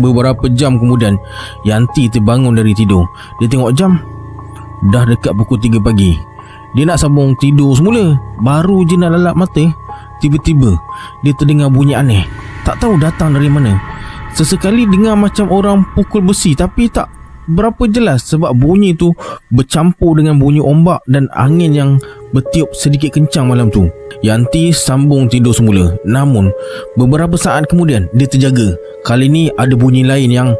Beberapa jam kemudian, Yanti terbangun dari tidur. Dia tengok jam, dah dekat pukul 3 pagi. Dia nak sambung tidur semula. Baru je nak lalap mata, tiba-tiba dia terdengar bunyi aneh. Tak tahu datang dari mana. Sesekali dengar macam orang pukul besi, tapi tak berapa jelas sebab bunyi tu bercampur dengan bunyi ombak dan angin yang bertiup sedikit kencang malam tu. Yanti sambung tidur semula. Namun beberapa saat kemudian dia terjaga. Kali ni ada bunyi lain yang